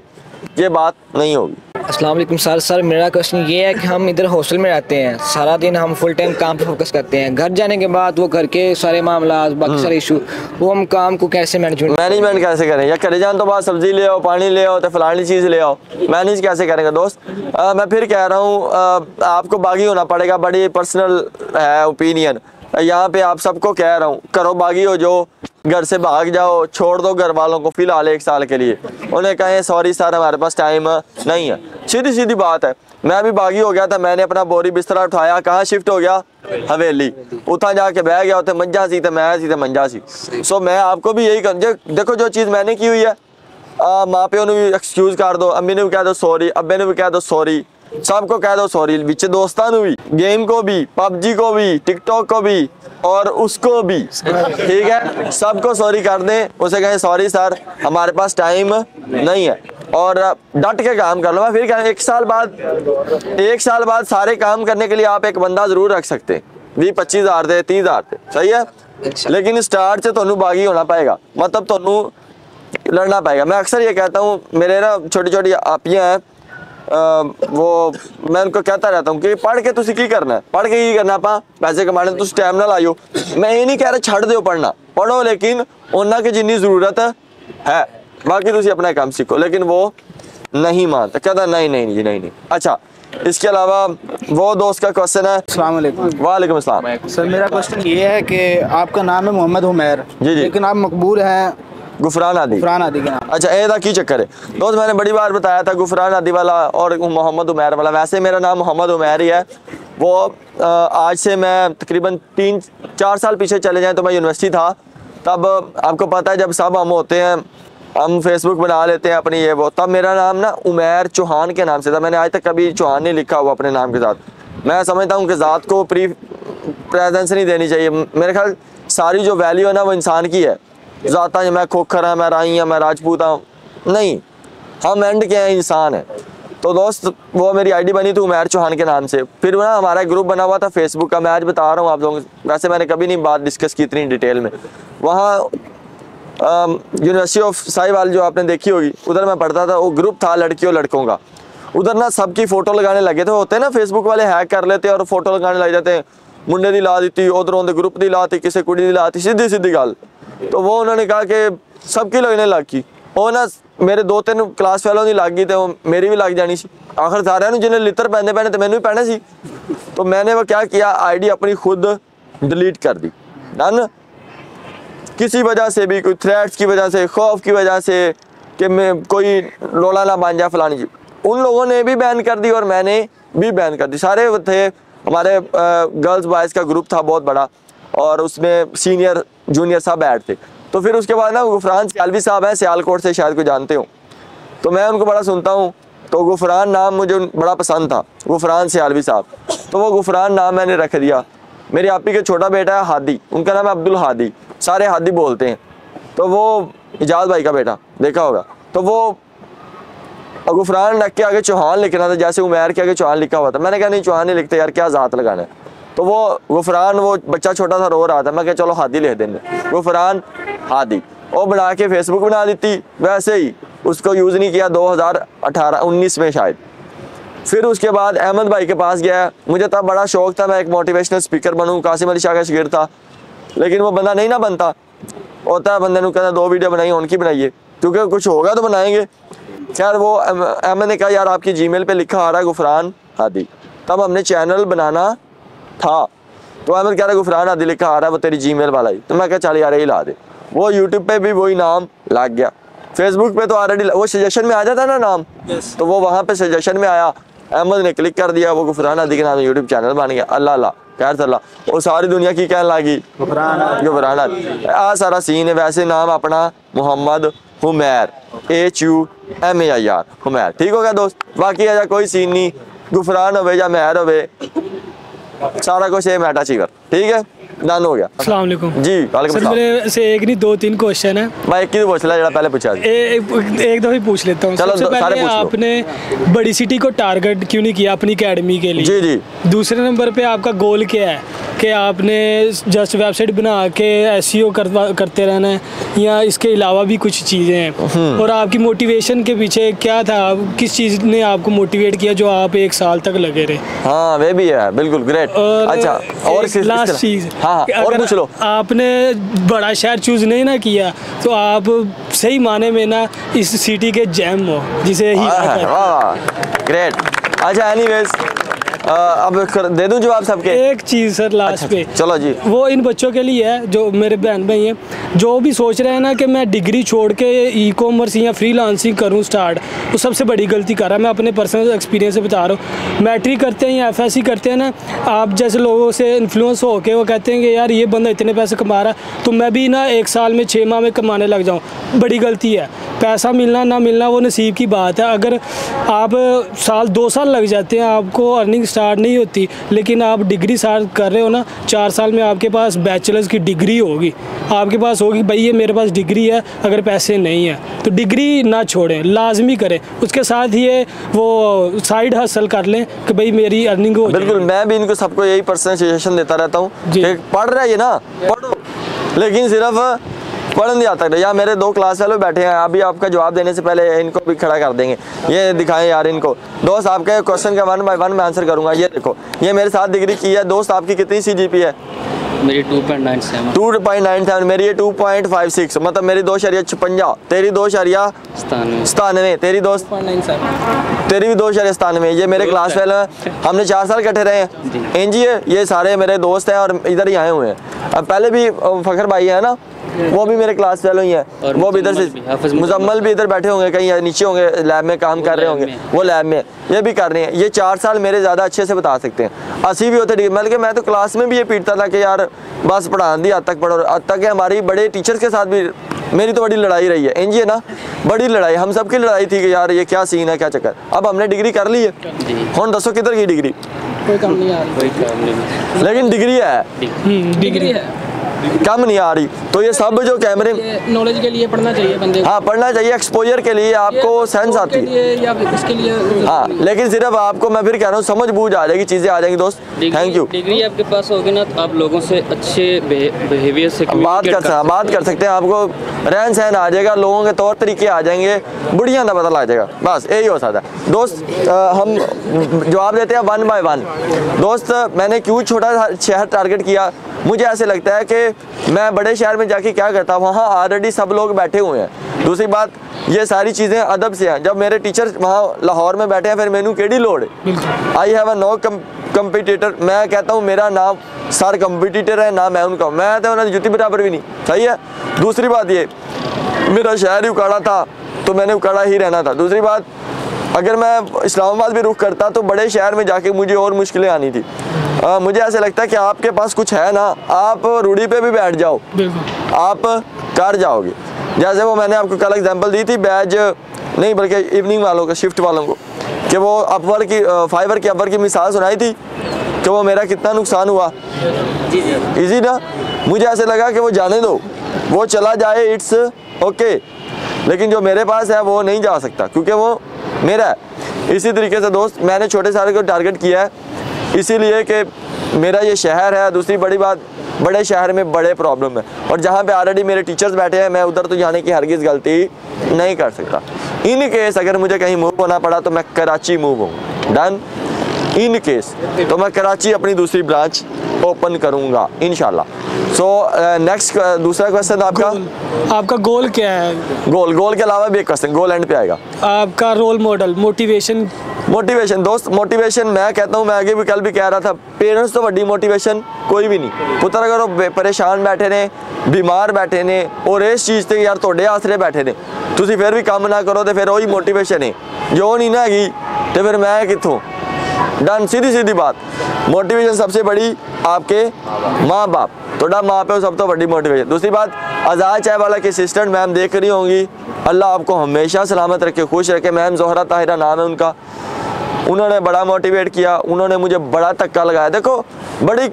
ये बात नहीं होगी। अस्सलाम वालेकुम सर मेरा क्वेश्चन ये है कि हम इधर हॉस्टल में रहते हैं, सारा दिन हम फुल टाइम काम पे फोकस करते हैं, घर जाने के बाद वो घर के सारे मामला बाकी सारे इशू वो हम काम को कैसे मैनेजमेंट कैसे करें? या करे जान तो बाद सब्जी ले आओ, पानी ले आओ, तो फलानी चीज़ ले आओ, मैनेज कैसे करेंगे दोस्त? मैं फिर कह रहा हूँ आपको बागी होना पड़ेगा, बड़ी पर्सनल है ओपिनियन यहाँ पे, आप सबको कह रहा हूँ करो बागी हो, जो घर से भाग जाओ, छोड़ दो घर वालों को फिलहाल 1 साल के लिए, उन्हें कहें सॉरी सर हमारे पास टाइम नहीं है। सीधी सीधी बात है। मैं भी बागी हो गया था, मैंने अपना बोरी बिस्तरा उठाया, कहाँ शिफ्ट हो गया? हवेली। उतना जाके बह गया, उतने मंजा सी तो मैं सी तो मंजा सी। सो मैं आपको भी यही कर, देखो जो चीज़ मैंने की हुई है माँ प्यो ने भी एक्सक्यूज कर दो, अम्मी ने भी कह दो सॉरी, अब्बे ने भी कह दो सॉरी, सबको कह दो सॉरी, बिच दोस्तान भी, गेम को भी, पबजी को भी, टिकटॉक को भी और उसको भी, ठीक है सबको सॉरी कर दें, उसे कहें सॉरी सर हमारे पास टाइम नहीं है, और डट के काम कर लो। मैं फिर कह 1 साल बाद सारे काम करने के लिए आप एक बंदा जरूर रख सकते हैं, 20-25 हज़ार दे, 30 हज़ार दे, सही है, लेकिन स्टार्ट से ਤੁਹਾਨੂੰ बागी होना पड़ेगा, मतलब ਤੁਹਾਨੂੰ लड़ना पड़ेगा। मैं अक्सर ये कहता हूँ, मेरे ना छोटी छोटी आपियाँ हैं, वो मैं उनको कहता रहता हूँ कि पढ़ के तुसी की करना है, पढ़ के की करना, आप पैसे कमाने तुसी टाइम ना लाइयो। मैं ये नहीं कह रहा छड़ दो पढ़ना, पढ़ो लेकिन उन्ना की जिन्नी ज़रूरत है, बाकी तुसी अपना काम सीखो। लेकिन वो नहीं मानता, कहता नहीं नहीं जी नहीं। अच्छा, इसके अलावा वो दोस्त का क्वेश्चन है। अस्सलाम वालेकुम। वालेकुम अस्सलाम। सर मेरा क्वेश्चन ये है कि आपका नाम है मोहम्मद उमैर, जी, लेकिन आप मकबूल हैं गुफरान आदि के नाम। अच्छा, एदा की चक्कर है दोस्त, मैंने बड़ी बार बताया था गुफरान आदि वाला और मोहम्मद उमैर वाला। वैसे मेरा नाम मोहम्मद उमैर ही है। वो आज से मैं तकरीबन 3-4 साल पीछे चले जाएं तो मैं यूनिवर्सिटी था, तब आपको पता है जब सब हम होते हैं, हम फेसबुक बना लेते हैं अपनी ये वो, तब मेरा नाम ना उमैर चौहान के नाम से था। मैंने आज तक कभी चौहान नहीं लिखा हुआ अपने नाम के साथ। मैं समझता हूँ कि ज़ात को प्रेजेंस नहीं देनी चाहिए। मेरे ख्याल सारी जो वैल्यू है ना वो इंसान की है, ज़ाता मैं खोखर है, मैं राई है, मैं राजपूत हूँ, नहीं, हम एंड के हैं, इंसान है। तो दोस्त वो मेरी आईडी बनी थी उमैर चौहान के नाम से। फिर ना हमारा ग्रुप बना हुआ था फेसबुक का, मैं आज बता रहा हूँ आप लोगों, वैसे मैंने कभी नहीं बात डिस्कस की इतनी डिटेल में। वहाँ यूनिवर्सिटी ऑफ साहिवाल जो आपने देखी होगी, उधर मैं पढ़ता था, वो ग्रुप था लड़कियों लड़कों का। उधर ना सबकी फ़ोटो लगाने लगे थे, होते हैं ना फेसबुक वाले हैक कर लेते हैं और फोटो लगाने लग जाते हैं, मुंडे दी ला दी, उधरों के ग्रुप की ला दी, किसी कुड़ी दी ला दी, सीधी सीधी गल। तो वो उन्होंने कहा कि सबकी लगने लग की, ਉਹ ਨਾ ਮੇਰੇ 2-3 ਕਲਾਸ ਫੈਲੋ ਦੀ ਲੱਗ ਗਈ ਤੇ ਉਹ ਮੇਰੀ ਵੀ ਲੱਗ ਜਾਣੀ ਸੀ। आखिर सारे जिन्हें लित्र पहने पहने तो मैंने भी पहने सी। तो मैंने वो क्या किया, आईडी अपनी खुद डिलीट कर दी। डन। किसी वजह से भी, कोई थ्रेट्स की वजह से, खौफ की वजह से कि मैं कोई लोला ना बन जाए फलानी चीज, उन लोगों ने भी बैन कर दी और मैंने भी बैन कर दी। सारे थे हमारे गर्ल्स बॉयज़ का ग्रुप था बहुत बड़ा और उसमें सीनियर जूनियर सब ऐड थे। तो फिर उसके बाद ना गुफरान सियालवी साहब हैं, सियालकोट से, शायद कोई जानते हो, तो मैं उनको बड़ा सुनता हूँ। तो गुफरान नाम मुझे बड़ा पसंद था, गुफरान सियालवी साहब। तो वो गुफरान नाम मैंने रख दिया। मेरे आपी के छोटा बेटा है हादी, उनका नाम है अब्दुल हादी, सारे हादी बोलते हैं। तो वो इजाज भाई का बेटा, देखा होगा। तो वो गुफरान रख के आगे चौहान लिखना था, जैसे उमैर के आगे चौहान लिखा हुआ था। मैंने कहा नहीं चौहान नहीं लिखते यार, क्या ज़ात लगाना है। तो वो गुफरान, वो बच्चा छोटा था रो रहा था, मैं कहा चलो हादी लिख देंगे, गुफरान हादी। वो बना के फेसबुक बना दी, वैसे ही उसको यूज़ नहीं किया 2018-19 में शायद। फिर उसके बाद अहमद भाई के पास गया, मुझे तब बड़ा शौक था मैं एक मोटिवेशनल स्पीकर बनूं, कासिम अली शाह का शागिर्द था, लेकिन वो बंदा नहीं ना बनता। होता है बंदे ने कहना 2 वीडियो बनाई, उनकी बनाइए, क्योंकि कुछ होगा तो बनाएंगे। खैर वो अहमद ने कहा यार आपकी जीमेल पे लिखा आ रहा है गुफरान हादी, तब हमने चैनल बनाना था। तो अहमद कह रहा है गुफरान हादी लिखा आ रहा है, वो तेरी जीमेल वाला ही। तो मैं कहा चल यार यही ला दे। वो यूट्यूब पे भी वही नाम लग गया, फेसबुक पे तो ऑलरेडी वो सजेशन में आ जाता है ना नाम, तो वो वहाँ पे सजेशन में आया, अहमद ने क्लिक कर दिया, वो गुफरान हादी के नाम यूट्यूब चैनल बन गया। अल्लाह अल्लाह खैर सल्ला, वो सारी दुनिया की कहने लगी गुफरान हादी। आ सारा सीन है। वैसे नाम अपना मोहम्मद हुमैर, HUMAIR हुमैर, ठीक हो गया दोस्त। बाकी ऐसा कोई सीन नहीं, गुफरान हो या महर हो, सारा कुछ सेम ऐटा चीकर, ठीक है, डन हो गया। अस्सलाम वालेकुम जी। वालेकुम सर मेरे से एक नहीं 2-3 क्वेश्चन है। मैं एक ही पूछ लिया, पहले पूछा एक दफा पूछ लेता हूँ। चलो सबसे पहले आपने बड़ी सिटी को टारगेट क्यों नहीं किया अपनी एकेडमी के लिए? जी जी। दूसरे नंबर पे आपका गोल क्या है कि आपने जस्ट वेबसाइट बना के SEO करते रहना है या इसके अलावा भी कुछ चीज़ें हैं? और आपकी मोटिवेशन के पीछे क्या था, किस चीज़ ने आपको मोटिवेट किया जो आप 1 साल तक लगे रहे? हाँ वे भी है, बिल्कुल ग्रेट। अच्छा और लास्ट चीज़, हाँ और पूछ लो। आपने बड़ा शहर चूज नहीं ना किया तो आप सही माने में ना इस सिटी के जैम हो, जिसे ही ग्रेट। अच्छा एनीवेज अब दे दूं जवाब सबके? एक चीज़ सर लास्ट पे, चलो जी। वो इन बच्चों के लिए है जो मेरे बहन भाई हैं, जो भी सोच रहे हैं ना कि मैं डिग्री छोड़ के ई-कॉमर्स या फ्रीलांसिंग करूं स्टार्ट, वो सबसे बड़ी गलती कर रहा है। मैं अपने पर्सनल एक्सपीरियंस से बता रहा हूँ। मैट्रिक करते हैं या FSC करते हैं ना, आप जैसे लोगों से इन्फ्लुएंस हो के वो कहते हैं कि यार ये बंदा इतने पैसे कमा रहा है तो मैं भी ना 1 साल में 6 माह में कमाने लग जाऊँ, बड़ी गलती है। पैसा मिलना ना मिलना वो नसीब की बात है। अगर आप 2 साल लग जाते हैं, आपको अर्निंग स्टार्ट नहीं होती, लेकिन आप डिग्री स्टार्ट कर रहे हो ना, 4 साल में आपके पास बैचलर्स की डिग्री होगी, आपके पास होगी भाई ये मेरे पास डिग्री है। अगर पैसे नहीं है तो डिग्री ना छोड़ें, लाजमी करें, उसके साथ ये वो साइड हसल कर लें कि भाई मेरी अर्निंग हो। बिल्कुल, मैं भी इनको सबको यही पर्सनल सजेशन देता रहता हूँ, पढ़ रहे हैं ना पढ़ो, लेकिन सिर्फ पढ़ नहीं आता। या मेरे 2 क्लास फेलो बैठे हैं, अभी आपका जवाब देने से पहले इनको भी खड़ा कर देंगे, ये दिखाएं यार इनको। दोस्त आपके क्वेश्चन का 1 बाय 1 मैं आंसर करूंगा। ये देखो, ये मेरे साथ डिग्री की है। दोस्त आपकी कितनी CGP है? मेरी 2.97। 2.97, मेरी ये 2.56, मतलब मेरी 2.56, तेरी 2.97, तेरी दोस्त तेरी भी 2.97। ये मेरे क्लास फेलो हैं, हमने 4 साल इकट्ठे रहे हैं। एनजी है, ये सारे मेरे दोस्त हैं और इधर ही आए हुए हैं। अब पहले भी फखर भाई है ना, वो भी मेरे क्लास फेलो ही है, वो भी इधर से, मुजम्मल भी इधर बैठे होंगे, कहीं नीचे होंगे लैब में काम कर रहे होंगे, वो लैब में ये भी कर रहे हैं। ये 4 साल मेरे ज़्यादा अच्छे से बता सकते हैं। 80 भी होते, बल्कि मैं तो क्लास में भी ये पीटता था कि यार बस पढ़ा दी, हद तक पढ़ो, हद तक हमारी बड़े टीचर्स के साथ भी मेरी तो बड़ी लड़ाई रही है। एनजी है ना, बड़ी लड़ाई, हम सबकी लड़ाई थी कि यार ये क्या सीन है, क्या चक्कर। अब हमने डिग्री कर ली है, हम दसो किधर की डिग्री, कोई काम नहीं आ रही, लेकिन डिग्री है, डिग्री है, कम नहीं आ रही। तो ये सब जो कैमरे नॉलेज के लिए पढ़ना चाहिए बंदे को। हाँ पढ़ना चाहिए, एक्सपोजर के लिए आपको सेंस आती है या इसके लिए। हाँ, लेकिन सिर्फ आपको मैं फिर कह रहा हूँ समझ बूझ आ जाएगी, चीज़ें आ जाएंगी दोस्त। Thank you. डिग्री आपके पास होगी ना तो आप लोगों से अच्छे बिहेवियर से बात कर सकते हैं, आपको रहन सहन आ जाएगा, लोगों के तौर तरीके आ जाएंगे, बुढ़िया का पता लग जाएगा, बस यही हो सकता है दोस्त। हम जवाब देते हैं 1 बाय 1। दोस्त मैंने क्यों छोटा शहर टारगेट किया, मुझे ऐसे लगता है कि मैं बड़े शहर में जाके क्या करता, वहाँ ऑलरेडी सब लोग बैठे हुए हैं, दूसरी बात, ये सारी चीज़ें अदब से हैं। जब मेरे टीचर वहाँ लाहौर में बैठे हैं, फिर मैनू केड़ी लोड़ है। I have a no competitor. मैं कहता हूँ मेरा नाम सर कंपीटिटर है ना, मैं उनका, मैं तो उन्होंने जुती बराबर भी नहीं। सही है। दूसरी बात ये, मेरा शहर ही उकाड़ा था तो मैंने उकाड़ा ही रहना था। दूसरी बात, अगर मैं इस्लामाबाद भी रुख करता तो बड़े शहर में जाके मुझे और मुश्किलें आनी थी। मुझे ऐसे लगता है कि आपके पास कुछ है ना, आप रूढ़ी पे भी बैठ जाओ, आप कर जाओगे। जैसे वो मैंने आपको कल एग्जांपल दी थी बैच नहीं बल्कि इवनिंग वालों का, शिफ्ट वालों को, कि वो अपवर की फाइबर की अपवर की मिसाल सुनाई थी कि वो मेरा कितना नुकसान हुआ। इजी ना। मुझे ऐसे लगा कि वो जाने दो, वो चला जाए, इट्स ओके, लेकिन जो मेरे पास है वो नहीं जा सकता क्योंकि वो मेरा है। इसी तरीके से दोस्त, मैंने छोटे सारे को टारगेट किया है इसीलिए कि मेरा ये शहर है। दूसरी बड़ी बात, बड़े शहर में बड़े प्रॉब्लम है, और जहाँ पे ऑलरेडी मेरे टीचर्स बैठे हैं, मैं उधर तो जाने की हरगिज़ गलती नहीं कर सकता। इन केस अगर मुझे कहीं मूव होना पड़ा तो मैं कराची मूव हूँ। डन। इन केस तो मैं कराची अपनी दूसरी ब्रांच ओपन करूँगा इंशाल्लाह। सो नेक्स्ट दूसरा क्वेश्चन आपका गोल क्या है? गोल के अलावा भी एक क्वेश्चन, गोल एंड पे आएगा। आपका रोल मॉडल, मोटिवेशन दोस्त, मोटिवेशन मैं कहता हूँ, मैं आगे भी कल भी कह रहा था, पेरेंट्स तो बड़ी मोटिवेशन कोई भी नहीं। पुत्र अगर वो परेशान बैठे ने, बीमार बैठे ने, और इस चीज़ से यार तोड़े आसरे बैठे ने, तुसी फिर भी काम ना करो तो फिर वही मोटिवेशन है। जो नहीं ना हैगी तो फिर मैं कितों। डन। सीधी बात, मोटिवेशन सबसे बड़ी आपके माँ बाप, थोड़ा माँ पे सब तो बड़ी मोटिवेशन। दूसरी बात, आज़ाद चाय वाला के असिस्टेंट मैम देख रही होंगी, अल्लाह आपको हमेशा सलामत रखे, खुश रखे। मैम ज़ोहरा ताहिरा नाम है उनका, उन्होंने बड़ा मोटिवेट किया, उन्होंने मुझे बड़ा धक्का लगाया। देखो बड़ी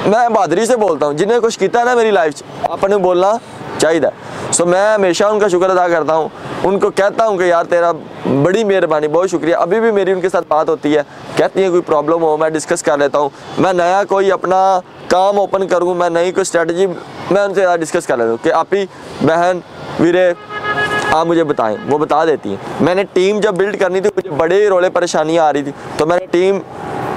मैं बहादुरी से बोलता हूँ, जिन्हें कुछ किया ना मेरी लाइफ आपने बोलना चाहिए। सो मैं हमेशा उनका शुक्र अदा करता हूँ, उनको कहता हूँ कि यार तेरा बड़ी मेहरबानी, बहुत शुक्रिया। अभी भी मेरी उनके साथ बात होती है, कहती है कोई प्रॉब्लम हो मैं डिस्कस कर लेता हूँ। मैं नया कोई अपना काम ओपन करूँ, मैं नई कोई स्ट्रेटजी मैं उनसे डिस्कस कर लेता हूँ कि आप ही बहन वीरे आप मुझे बताएं, वो बता देती हैं। मैंने टीम जब बिल्ड करनी थी, मुझे बड़े रोले परेशानियाँ आ रही थी, तो मैंने टीम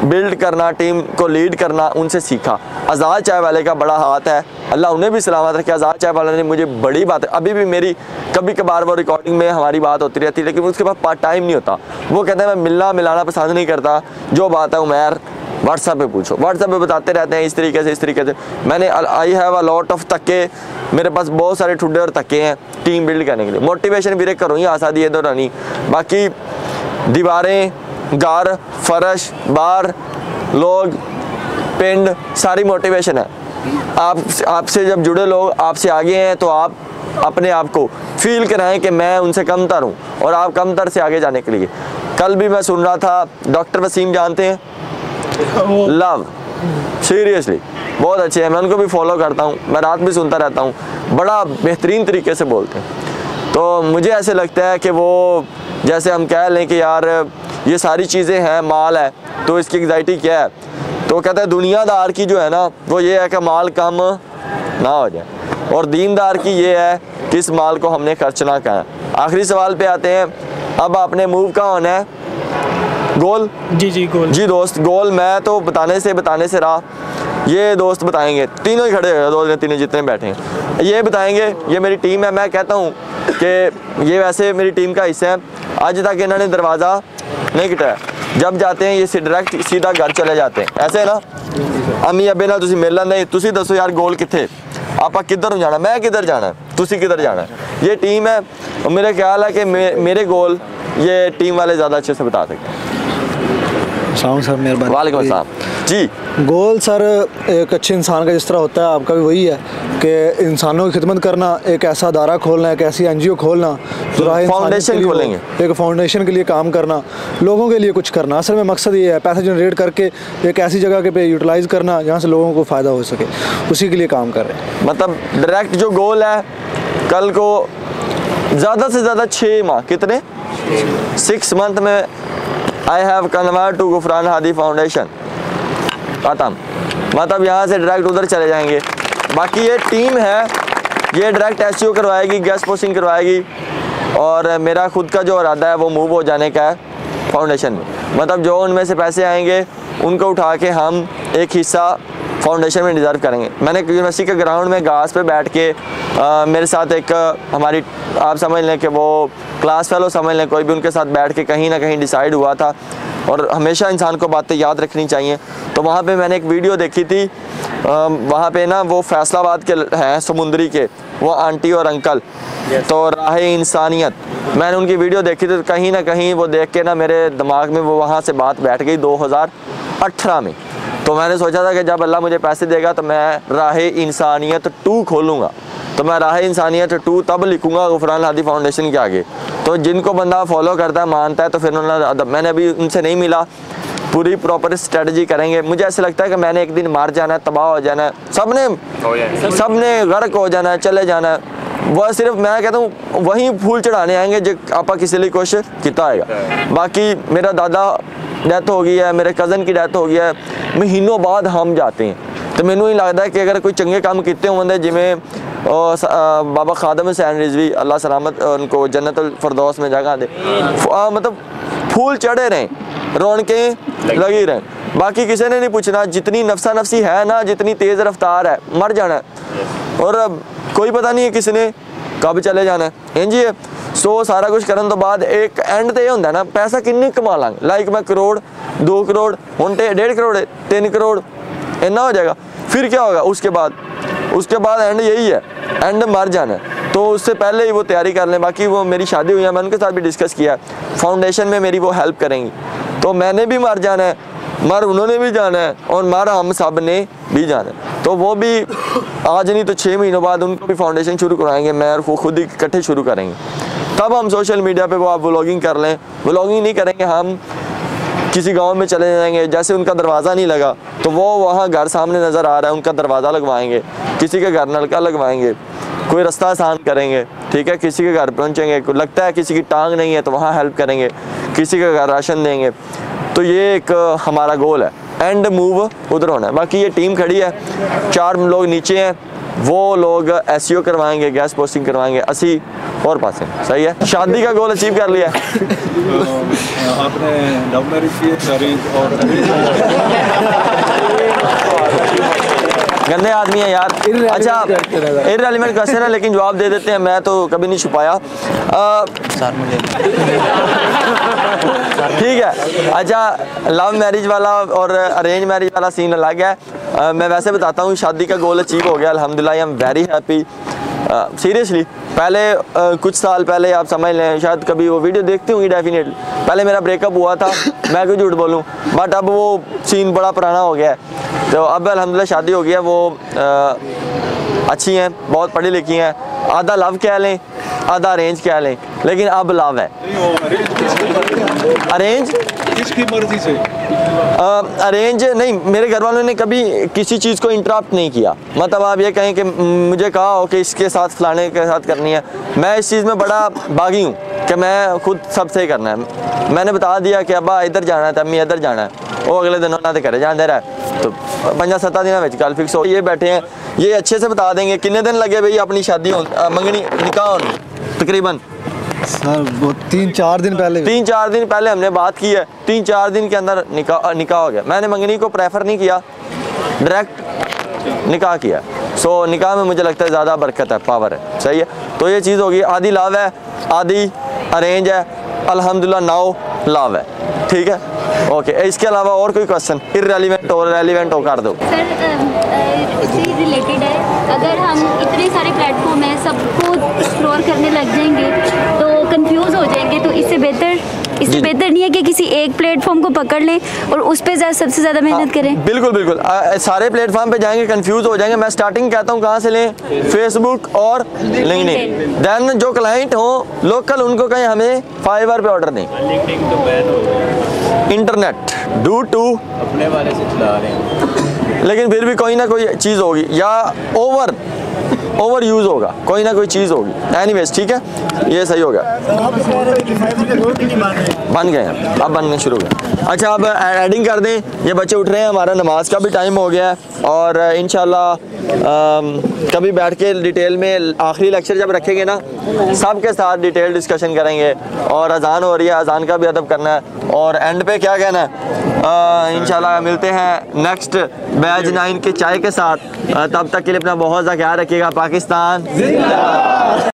बिल्ड करना, टीम को लीड करना उनसे सीखा। आज़ाद चाय वाले का बड़ा हाथ है, अल्लाह उन्हें भी सलामत रखे। आज़ाद चाय वाले ने मुझे बड़ी बात, अभी भी मेरी कभी कभार वो रिकॉर्डिंग में हमारी बात होती रहती है, लेकिन उसके पास पार्ट टाइम नहीं होता। वो कहते हैं मैं मिलना मिलाना पसंद नहीं करता, जो बात है उमैर व्हाट्सएप पे पूछो, व्हाट्सएप पे बताते रहते हैं इस तरीके से। मैंने I have a lot of तक्के, मेरे पास बहुत सारे ठुड्डे और तक्के हैं टीम बिल्ड करने के लिए। मोटिवेशन भी करो ही आसादी है दौरानी, बाकी दीवारें, घर, फर्श, बार, लोग, पिंड, सारी मोटिवेशन है। आपसे जब जुड़े लोग आपसे आगे हैं तो आप अपने आप को फील कराएं कि मैं उनसे कमतर हूँ और आप कमतर से आगे जाने के लिए। कल भी मैं सुन रहा था, डॉक्टर वसीम जानते हैं, लव, सीरियसली बहुत अच्छे हैं, मैं उनको भी फॉलो करता हूँ, मैं रात भी सुनता रहता हूँ, बड़ा बेहतरीन तरीके से बोलते हैं। तो मुझे ऐसे लगता है कि वो जैसे हम कह लें कि यार ये सारी चीज़ें हैं, माल है तो इसकी एंग्जाइटी क्या है, तो कहते हैं दुनियादार की जो है ना वो ये है कि माल कम ना हो जाए, और दीनदार की ये है कि इस माल को हमने खर्च ना करें। आखिरी सवाल पे आते हैं, अब आपने मूव कहाँ होना है? गोल? जी गोल। जी दोस्त, गोल मैं तो बताने से रहा, ये दोस्त बताएंगे, तीनों ही खड़े हुए, दो तीनों जितने बैठे हैं ये बताएंगे। ये मेरी टीम है, मैं कहता हूँ कि ये वैसे मेरी टीम का हिस्सा है। आज तक इन्होंने दरवाज़ा नहीं खटाया, जब जाते हैं ये डायरेक्ट सीधा घर चले जाते हैं, ऐसे है ना। अम्मी अबे ना तुसी मिल लेंदे, तुसी दसो यार गोल किथे, आप किधर जाना, मैं किधर जाना है, तुसी किधर जाना है। ये टीम है और मेरा ख्याल है कि मेरे गोल ये टीम वाले ज़्यादा अच्छे से बता सकते हैं। सर मेहरबानी। वालेकुम अस्सलाम जी। गोल सर एक अच्छे इंसान का जिस तरह होता है, आपका भी वही है कि इंसानों की खिदमत करना, एक ऐसा अदारा खोलना, एक ऐसी NGO खोलना जो फाउंडेशन खोलेंगे, एक फाउंडेशन के लिए काम करना, लोगों के लिए कुछ करना। असल में मकसद ये है पैसा जनरेट करके एक ऐसी जगह के पे यूटिलाइज़ करना जहाँ से लोगों को फ़ायदा हो सके, उसी के लिए काम कर रहे हैं। मतलब डायरेक्ट जो गोल है, कल को ज़्यादा से ज़्यादा 6 माह, कितने 6 मंथ में I have convert to Gufran Hadi foundation खत्म। मतलब यहाँ से डायरेक्ट उधर चले जाएंगे। बाकी ये टीम है, ये डायरेक्ट SEO करवाएगी, गेस्ट पोस्टिंग करवाएगी, और मेरा खुद का जो इरादा है वो मूव हो जाने का है फाउंडेशन में। मतलब जो उनमें से पैसे आएंगे उनको उठा के हम एक हिस्सा फाउंडेशन में डिज़र्व करेंगे। मैंने यूनिवर्सिटी के ग्राउंड में घास पे बैठ के मेरे साथ एक हमारी, आप समझ लें कि वो क्लास फेलो समझ लें, कोई भी उनके साथ बैठ के कहीं ना कहीं डिसाइड हुआ था। और हमेशा इंसान को बातें याद रखनी चाहिए। तो वहाँ पे मैंने एक वीडियो देखी थी, वहाँ पे ना वो फैसलाबाद के हैं समुंदरी के, वो आंटी और अंकल, तो राह इंसानियत, मैंने उनकी वीडियो देखी थी। तो कहीं ना कहीं वो देख के ना मेरे दिमाग में वो वहाँ से बात बैठ गई 2018 में। तो मैंने सोचा था कि जब अल्लाह मुझे पैसे देगा तो मैं राह इंसानियत 2 खोलूँगा। तो मैं राह इंसानियत 2 तब लिखूँगा गुफरान हादी फाउंडेशन के आगे। तो जिनको बंदा फॉलो करता है, मानता है, तो फिर उन्होंने, मैंने अभी उनसे नहीं मिला, पूरी प्रॉपर स्ट्रेटजी करेंगे। मुझे ऐसा लगता है कि मैंने एक दिन मार जाना है, तबाह हो जाना है, सबने गर्क हो जाना है, चले जाना है। वह सिर्फ मैं कहता हूँ वहीं फूल चढ़ाने आएंगे जो आपा किसी लिए कुछ किया आएगा। बाकी मेरा दादा डेथ हो गई है, मेरे कज़न की डेथ हो गई है, महीनों बाद हम जाते हैं। तो मैनू ही लगता है कि अगर कोई चंगे काम किए होंगे, जिमें बाबा खादम हुसैन रिजवी अल्लाह सलामत उनको जन्नतुल फरदौस में जगह दे, मतलब फूल चढ़े रहें, रौनकें लगी रहें। बाकी किसी ने नहीं पूछना, जितनी नफसा नफसी है ना, जितनी तेज़ रफ्तार है, मर जाना है। और अब कोई पता नहीं है किसने कब चले जाना है जी। सो सारा कुछ करने तो बाद एक एंड तो यह होंगे ना, पैसा किन्नी कमा लांगे, लाइक मैं करोड़ 2 करोड़ हूँ 1.5 करोड़ 3 करोड़ इतना हो जाएगा, फिर क्या होगा उसके बाद एंड यही है, एंड मर जाना है। तो उससे पहले ही वो तैयारी कर लें। बाकी वो मेरी शादी हुई है, मैंने उनके साथ भी डिस्कस किया, फाउंडेशन में मेरी वो हेल्प करेंगी। तो मैंने भी मर जाना है, मर उन्होंने भी जाना है, और मर हम सब ने भी जाना है। तो वो भी आज नहीं तो 6 महीनों बाद उनको भी फाउंडेशन शुरू कराएंगे, मैं और वो खुद ही इकट्ठे शुरू करेंगे। तब हम सोशल मीडिया पे वो आप व्लॉगिंग कर लें, व्लॉगिंग नहीं करेंगे, हम किसी गांव में चले जाएंगे, जैसे उनका दरवाज़ा नहीं लगा तो वो वहाँ घर सामने नज़र आ रहा है, उनका दरवाज़ा लगवाएंगे, किसी के घर नलका लगवाएंगे, कोई रास्ता आसान करेंगे, ठीक है, किसी के घर पहुँचेंगे, लगता है किसी की टांग नहीं है तो वहाँ हेल्प करेंगे, किसी के घर राशन देंगे। तो ये एक हमारा गोल है, एंड मूव उधर होना है। बाकी ये टीम खड़ी है, 4 लोग नीचे हैं, वो लोग SEO करवाएंगे, गैस पोस्टिंग करवाएंगे, 80 और पास है। सही है, शादी का गोल अचीव कर लिया। आपने लव मैरिज की, अरेंज और गंदे आदमी है यार। अच्छा, इररिलेवेंट क्वेश्चन है लेकिन जवाब दे देते हैं, मैं तो कभी नहीं छुपाया। ठीक है, अच्छा, लव मैरिज वाला और अरेंज मैरिज वाला सीन अलग है। मैं वैसे बताता हूँ, शादी का गोल अचीव हो गया अल्हम्दुलिल्लाह, I am very happy. Seriously पहले कुछ साल पहले आप समझ लें, शायद कभी वो वीडियो देखती होंगी डेफिनेटली, पहले मेरा ब्रेकअप हुआ था, मैं क्यों झूठ बोलूँ, बट अब वो सीन बड़ा पुराना हो गया है। तो अब अल्हम्दुलिल्लाह शादी हो गया, वो अच्छी हैं, बहुत पढ़ी लिखी हैं, आधा लव कह लें आधा अरेंज कह लें, लेकिन अब लव है। अरेंज किसकी मर्जी से? अरेंज नहीं, मेरे घर वालों ने कभी किसी चीज़ को इंटरप्ट नहीं किया। मतलब आप ये कहें कि मुझे कहा हो कि इसके साथ फलाने के साथ करनी है, मैं इस चीज़ में बड़ा बागी हूँ कि मैं खुद सबसे करना है। मैंने बता दिया कि अब्बा इधर जाना है तो अम्मी इधर जाना है, वो अगले दिन उन्होंने करे जान दे रहा है, तो 5-7 दिन में कल फिक्स हो। ये बैठे हैं, ये अच्छे से बता देंगे कितने दिन लगे भाई अपनी शादी मंगनी निकाह होने। तकरीबन सर वो 3-4 दिन पहले हमने बात की है, 3-4 दिन के अंदर निकाह हो गया। मैंने मंगनी को प्रेफर नहीं किया, डायरेक्ट निकाह किया। सो निकाह में मुझे लगता है ज़्यादा बरकत है, पावर है। सही है, तो ये चीज़ होगी। आधी लव है, आधी अरेंज है, अल्हम्दुलिल्लाह नाउ लव है। ठीक है, ओके। इसके अलावा और कोई क्वेश्चन इररिलेवेंट और रेलिवेंट हो कर दो। सर इससे रिलेटेड है, अगर हम इतने सारे प्लेटफॉर्म हैं सबको एक्सप्लोर करने लग जाएंगे तो कंफ्यूज हो जाएंगे, तो इससे बेहतर नहीं है कि किसी एक प्लेटफॉर्म को पकड़ लें और उस पर सबसे ज़्यादा मेहनत करें। बिल्कुल बिल्कुल, सारे प्लेटफॉर्म पे जाएंगे कंफ्यूज हो जाएंगे। मैं स्टार्टिंग कहता हूँ कहाँ से लें, फेसबुक और लिंक्डइन। देन जो क्लाइंट हो लोकल उनको कहें हमें फाइवर पे ऑर्डर दें। इंटरनेट डू टू अपने वाले से चला रहे हैं, लेकिन फिर भी कोई ना कोई चीज़ होगी या ओवर यूज़ होगा, कोई ना कोई चीज़ होगी। एनीवेज ठीक है, ये सही हो गया, बन गए हैं, अब बनने शुरू हो गए। अच्छा, अब एडिंग कर दें, ये बच्चे उठ रहे हैं, हमारा नमाज का भी टाइम हो गया है और इंशाल्लाह कभी बैठ के डिटेल में आखिरी लेक्चर जब रखेंगे ना, सबके साथ डिटेल डिस्कशन करेंगे। और अजान हो रही है, अजान का भी अदब करना है। और एंड पे क्या कहना है, इंशाल्लाह मिलते हैं नेक्स्ट बैच 9 के चाय के साथ। तब तक के लिए अपना बहुत ज़्यादा ख्याल रखिएगा। पाकिस्तान